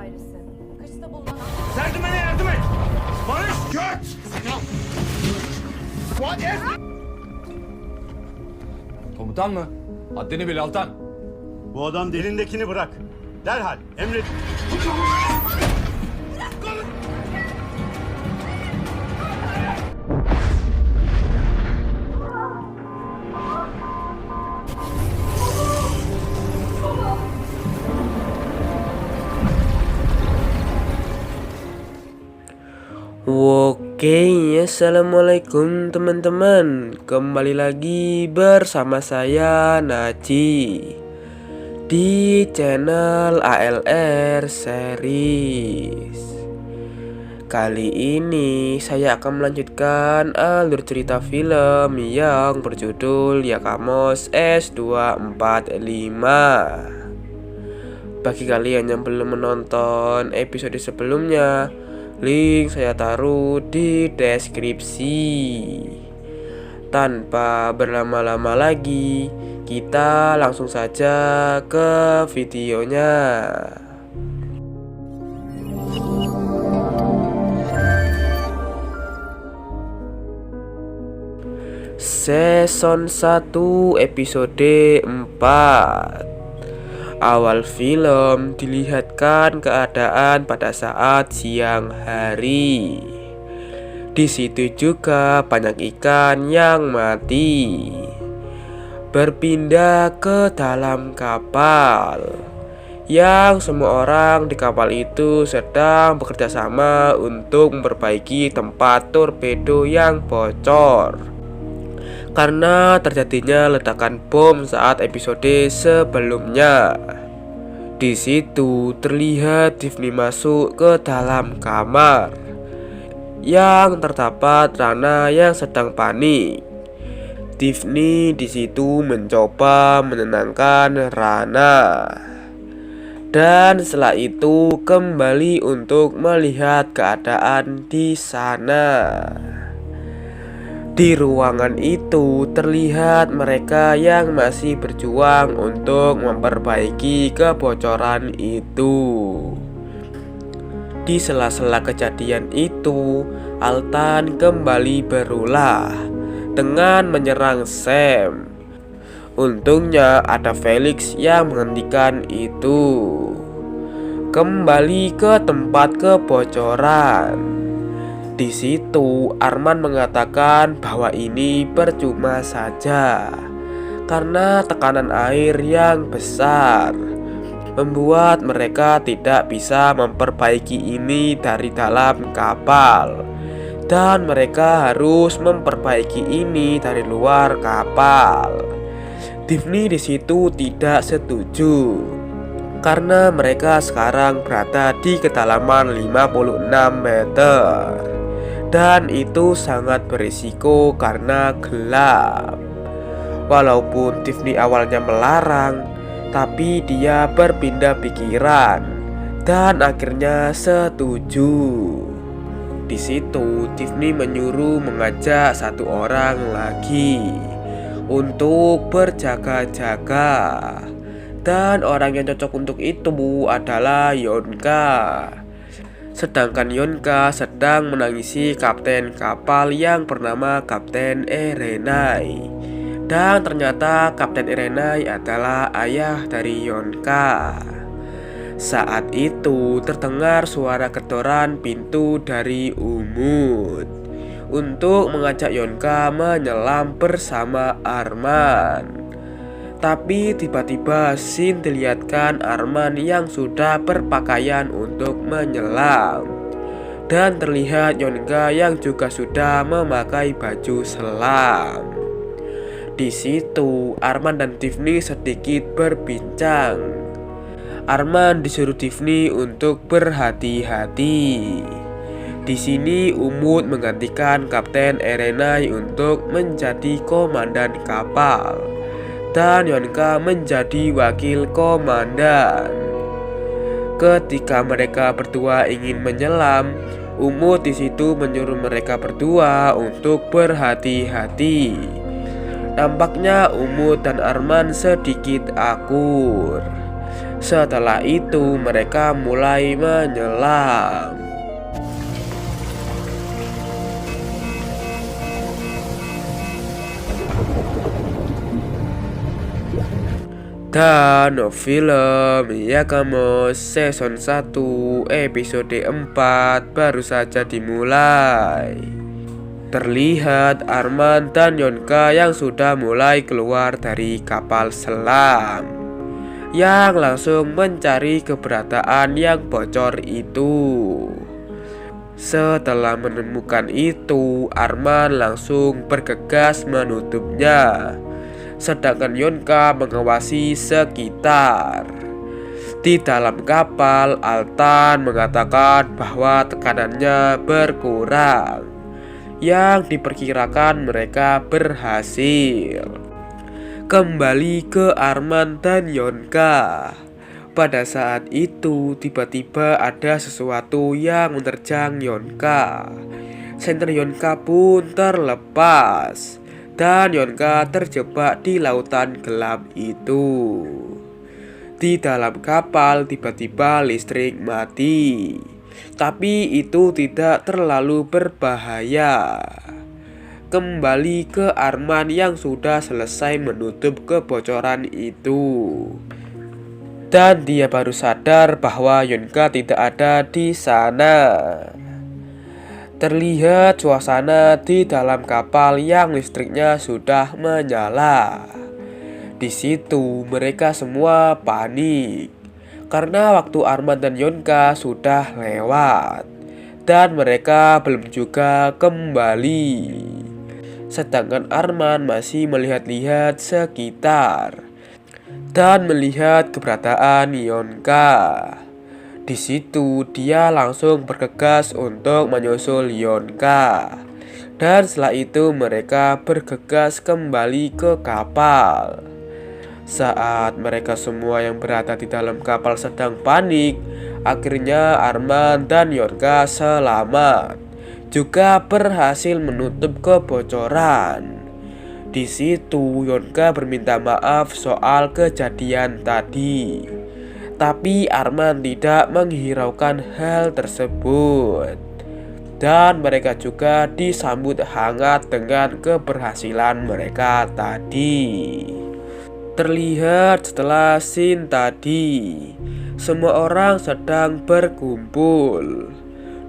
dairesi. Kaçta bulunan... Serdümene yardım et! Barış göt! Komutan mı? Haddini bil Altan. Bu adam elindekini bırak. Derhal emret. Oke, assalamualaikum teman-teman. Kembali lagi bersama saya Naji di channel ALR Series. Kali ini saya akan melanjutkan alur cerita film yang berjudul Yakamos S245. Bagi kalian yang belum menonton episode sebelumnya, link saya taruh di deskripsi. Tanpa berlama-lama lagi, kita langsung saja ke videonya. Season 1 episode 4. Awal film dilihatkan keadaan pada saat siang hari. Di situ juga banyak ikan yang mati. Berpindah ke dalam kapal, yang semua orang di kapal itu sedang bekerja sama untuk memperbaiki tempat torpedo yang bocor karena terjadinya ledakan bom saat episode sebelumnya. Di situ terlihat Tiffany masuk ke dalam kamar yang terdapat Rana yang sedang panik. Tiffany di situ mencoba menenangkan Rana, dan setelah itu kembali untuk melihat keadaan di sana. Di ruangan itu terlihat mereka yang masih berjuang untuk memperbaiki kebocoran itu. Di sela-sela kejadian itu, Altan kembali berulah dengan menyerang Sam. Untungnya ada Felix yang menghentikan itu. Kembali ke tempat kebocoran. Di situ Arman mengatakan bahwa ini percuma saja karena tekanan air yang besar membuat mereka tidak bisa memperbaiki ini dari dalam kapal, dan mereka harus memperbaiki ini dari luar kapal. Tiffany di situ tidak setuju karena mereka sekarang berada di kedalaman 56 meter. Dan itu sangat berisiko karena gelap. Walaupun Tiffany awalnya melarang, tapi dia berpindah pikiran dan akhirnya setuju. Di situ Tiffany menyuruh mengajak satu orang lagi untuk berjaga-jaga, dan orang yang cocok untuk itu adalah Yonka. Sedangkan Yonka sedang menangisi kapten kapal yang bernama Kapten Erenai. Dan ternyata Kapten Erenai adalah ayah dari Yonka. Saat itu terdengar suara gedoran pintu dari Umut untuk mengajak Yonka menyelam bersama Arman. Tapi tiba-tiba Shin dilihatkan Arman yang sudah berpakaian untuk menyelam, dan terlihat Yonka yang juga sudah memakai baju selam. Di situ Arman dan Tiffany sedikit berbincang. Arman disuruh Tiffany untuk berhati-hati. Di sini Umut menggantikan Kapten Erenai untuk menjadi komandan kapal, dan Yonka menjadi wakil komandan. Ketika mereka berdua ingin menyelam, Umut di situ menyuruh mereka berdua untuk berhati-hati. Nampaknya Umut dan Arman sedikit akur. Setelah itu mereka mulai menyelam. Dan film Yakamos Season 1 episode 4 baru saja dimulai. Terlihat Arman dan Yonka yang sudah mulai keluar dari kapal selam, yang langsung mencari keberadaan yang bocor itu. Setelah menemukan itu, Arman langsung bergegas menutupnya, sedangkan Yonka mengawasi sekitar. Di dalam kapal, Altan mengatakan bahwa tekanannya berkurang, yang diperkirakan mereka berhasil. Kembali ke Arman dan Yonka. Pada saat itu tiba-tiba ada sesuatu yang menerjang Yonka. Senter Yonka pun terlepas dan Yonka terjebak di lautan gelap itu. Di dalam kapal tiba-tiba listrik mati, tapi itu tidak terlalu berbahaya. Kembali ke Arman yang sudah selesai menutup kebocoran itu, dan dia baru sadar bahwa Yonka tidak ada di sana. Terlihat suasana di dalam kapal yang listriknya sudah menyala. Di situ mereka semua panik karena waktu Arman dan Yonka sudah lewat dan mereka belum juga kembali. Sedangkan Arman masih melihat-lihat sekitar dan melihat keberadaan Yonka. Di situ dia langsung bergegas untuk menyusul Yonka. Dan setelah itu mereka bergegas kembali ke kapal. Saat mereka semua yang berada di dalam kapal sedang panik, akhirnya Arman dan Yonka selamat, juga berhasil menutup kebocoran. Di situ Yonka berminta maaf soal kejadian tadi, tapi Arman tidak menghiraukan hal tersebut. Dan mereka juga disambut hangat dengan keberhasilan mereka tadi. Terlihat setelah scene tadi, semua orang sedang berkumpul.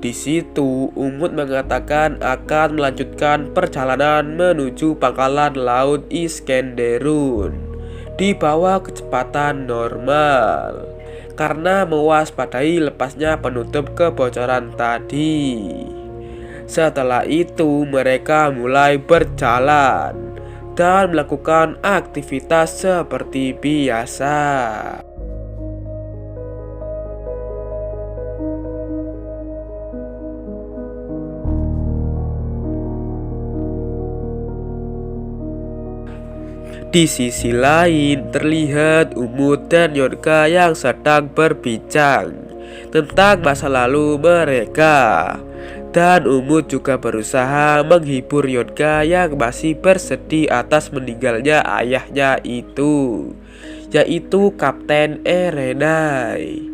Di situ Umut mengatakan akan melanjutkan perjalanan menuju pangkalan laut Iskenderun di bawah kecepatan normal, karena mewaspadai lepasnya penutup kebocoran tadi. Setelah itu mereka mulai berjalan dan melakukan aktivitas seperti biasa. Di sisi lain terlihat Umut dan Yonka yang sedang berbincang tentang masa lalu mereka. Dan Umut juga berusaha menghibur Yonka yang masih bersedih atas meninggalnya ayahnya itu, yaitu Kapten Erenai.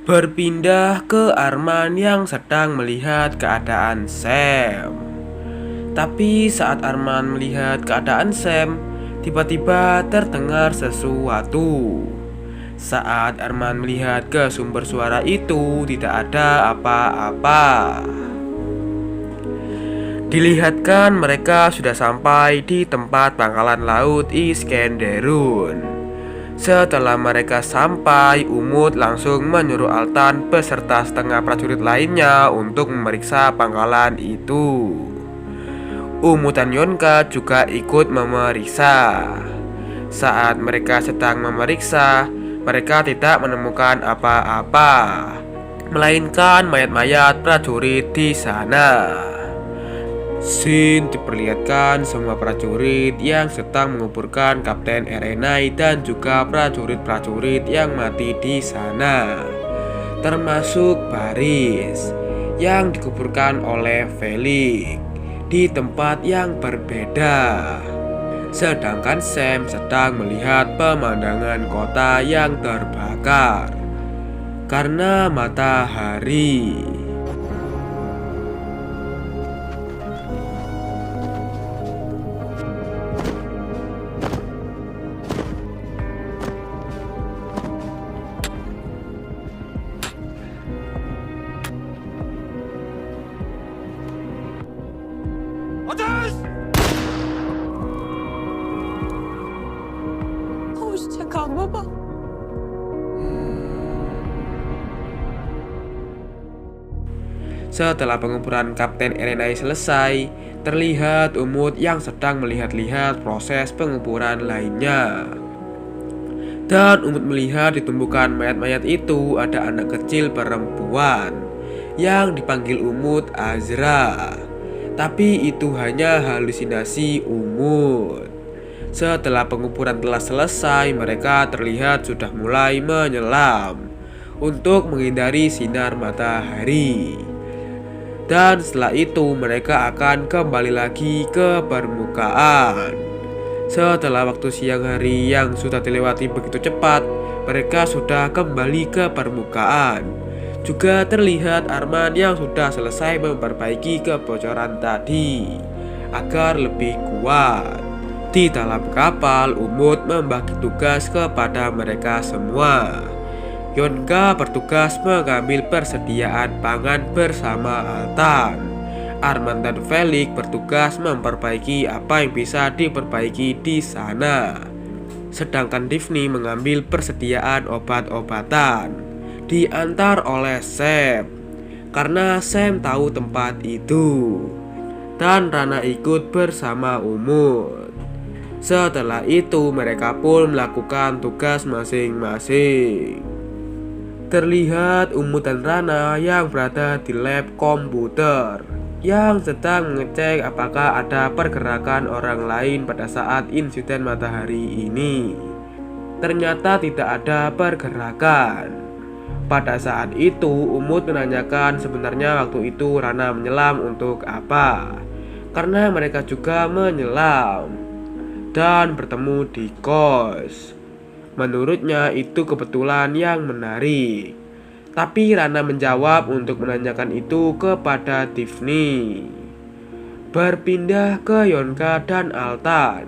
Berpindah ke Arman yang sedang melihat keadaan Sam. Tapi saat Arman melihat keadaan Sam, tiba-tiba terdengar sesuatu. Saat Arman melihat ke sumber suara itu, tidak ada apa-apa. Dilihatkan mereka sudah sampai di tempat pangkalan laut Iskenderun. Setelah mereka sampai, Umut langsung menyuruh Altan beserta setengah prajurit lainnya untuk memeriksa pangkalan itu. Umut dan Yonka juga ikut memeriksa. Saat mereka sedang memeriksa, mereka tidak menemukan apa-apa, melainkan mayat-mayat prajurit di sana. Scene diperlihatkan semua prajurit yang sedang menguburkan Kapten Erenai dan juga prajurit-prajurit yang mati di sana, termasuk Baris yang dikuburkan oleh Felix di tempat yang berbeda. sedangkan Sam sedang melihat pemandangan kota yang terbakar karena matahari. Ateş! Hoşça kal baba. Setelah penguburan Kapten Erenai selesai, terlihat Umut yang sedang melihat-lihat proses penguburan lainnya. Dan Umut melihat di tumpukan mayat-mayat itu ada anak kecil perempuan yang dipanggil Umut Azra. Tapi itu hanya halusinasi Umut. Setelah penguburan telah selesai, mereka terlihat sudah mulai menyelam untuk menghindari sinar matahari. Dan setelah itu mereka akan kembali lagi ke permukaan. Setelah waktu siang hari yang sudah dilewati begitu cepat, mereka sudah kembali ke permukaan. Juga terlihat Arman yang sudah selesai memperbaiki kebocoran tadi agar lebih kuat. Di dalam kapal, Umut membagi tugas kepada mereka semua. Yonka bertugas mengambil persediaan pangan bersama Altan. Arman dan Felix bertugas memperbaiki apa yang bisa diperbaiki di sana. Sedangkan Divni mengambil persediaan obat-obatan diantar oleh Sam karena Sam tahu tempat itu. Dan Rana ikut bersama Umut. Setelah itu mereka pun melakukan tugas masing-masing. Terlihat Umut dan Rana yang berada di lab komputer yang sedang mengecek apakah ada pergerakan orang lain pada saat insiden matahari ini. Ternyata tidak ada pergerakan. Pada saat itu Umut menanyakan sebenarnya waktu itu Rana menyelam untuk apa, karena mereka juga menyelam dan bertemu di kos. Menurutnya itu kebetulan yang menarik. Tapi Rana menjawab untuk menanyakan itu kepada Divni. Berpindah ke Yonka dan Altan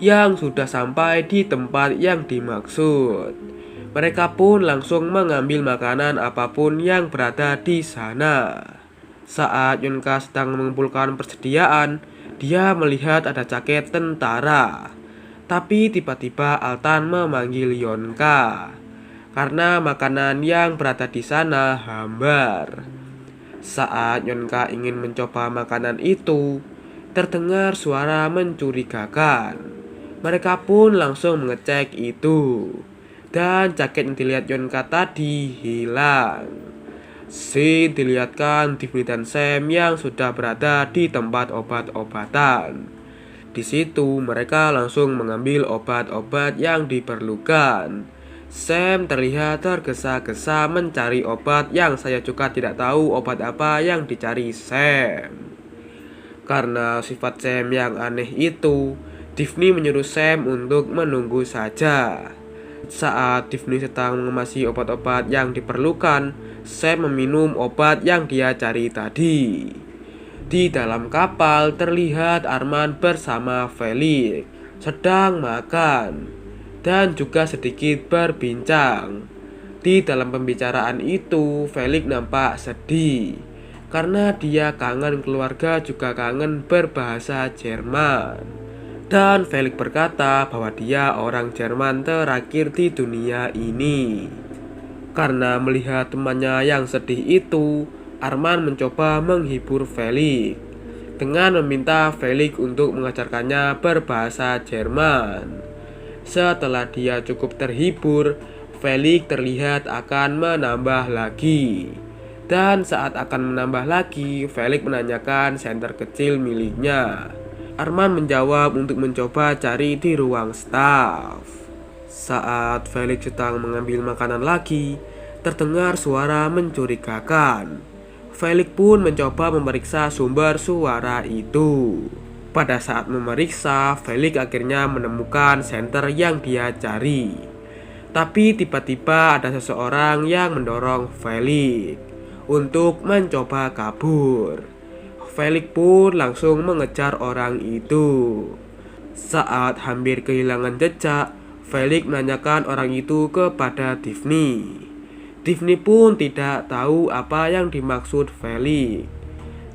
yang sudah sampai di tempat yang dimaksud. Mereka pun langsung mengambil makanan apapun yang berada di sana. Saat Yonka sedang mengumpulkan persediaan, dia melihat ada jaket tentara. Tapi tiba-tiba Altan memanggil Yonka karena makanan yang berada di sana hambar. Saat Yonka ingin mencoba makanan itu, terdengar suara mencurigakan. Mereka pun langsung mengecek itu. Dan jaket yang dilihat Yonka tadi hilang. Scene dilihatkan Divni dan Sam yang sudah berada di tempat obat-obatan. Di situ mereka langsung mengambil obat-obat yang diperlukan. Sam terlihat tergesa-gesa mencari obat yang saya juga tidak tahu obat apa yang dicari Sam. Karena sifat Sam yang aneh itu, Divni menyuruh Sam untuk menunggu saja. Saat Divni sedang mengemasi obat-obat yang diperlukan, Sam meminum obat yang dia cari tadi. Di dalam kapal terlihat Arman bersama Felix sedang makan dan juga sedikit berbincang. Di dalam pembicaraan itu Felix nampak sedih karena dia kangen keluarga juga kangen berbahasa Jerman. Dan Felix berkata bahwa dia orang Jerman terakhir di dunia ini. Karena melihat temannya yang sedih itu, Arman mencoba menghibur Felix dengan meminta Felix untuk mengajarkannya berbahasa Jerman. Setelah dia cukup terhibur, Felix terlihat akan menambah lagi. Dan saat akan menambah lagi, Felix menanyakan senter kecil miliknya. Arman menjawab untuk mencoba cari di ruang staf. Saat Felix sedang mengambil makanan lagi, terdengar suara mencurigakan. Felix pun mencoba memeriksa sumber suara itu. Pada saat memeriksa, Felix akhirnya menemukan senter yang dia cari. Tapi tiba-tiba ada seseorang yang mendorong Felix untuk mencoba kabur. Felix pun langsung mengejar orang itu. Saat hampir kehilangan jejak, Felix menanyakan orang itu kepada Tiffany. Tiffany pun tidak tahu apa yang dimaksud Felix.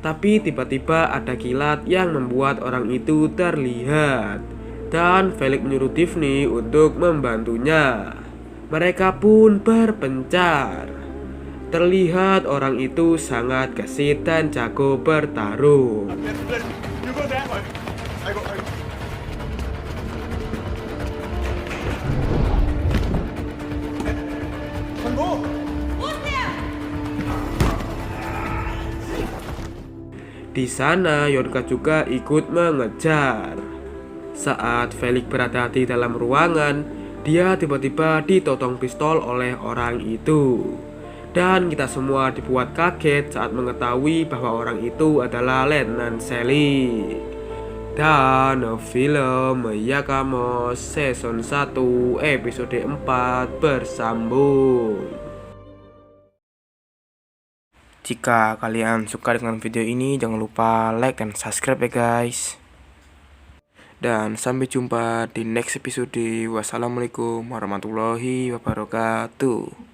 Tapi tiba-tiba ada kilat yang membuat orang itu terlihat, dan Felix menyuruh Tiffany untuk membantunya. Mereka pun berpencar. Terlihat orang itu sangat gesit dan jago bertarung. You go that way. I go. Di sana Yonka juga ikut mengejar. Saat Felix berada di dalam ruangan, dia tiba-tiba ditodong pistol oleh orang itu. Dan kita semua dibuat kaget saat mengetahui bahwa orang itu adalah Letnan Selig. Dan film Yakamos Season 1 episode 4 bersambung. Jika kalian suka dengan video ini, jangan lupa like dan subscribe ya guys. Dan sampai jumpa di next episode. Wassalamualaikum warahmatullahi wabarakatuh.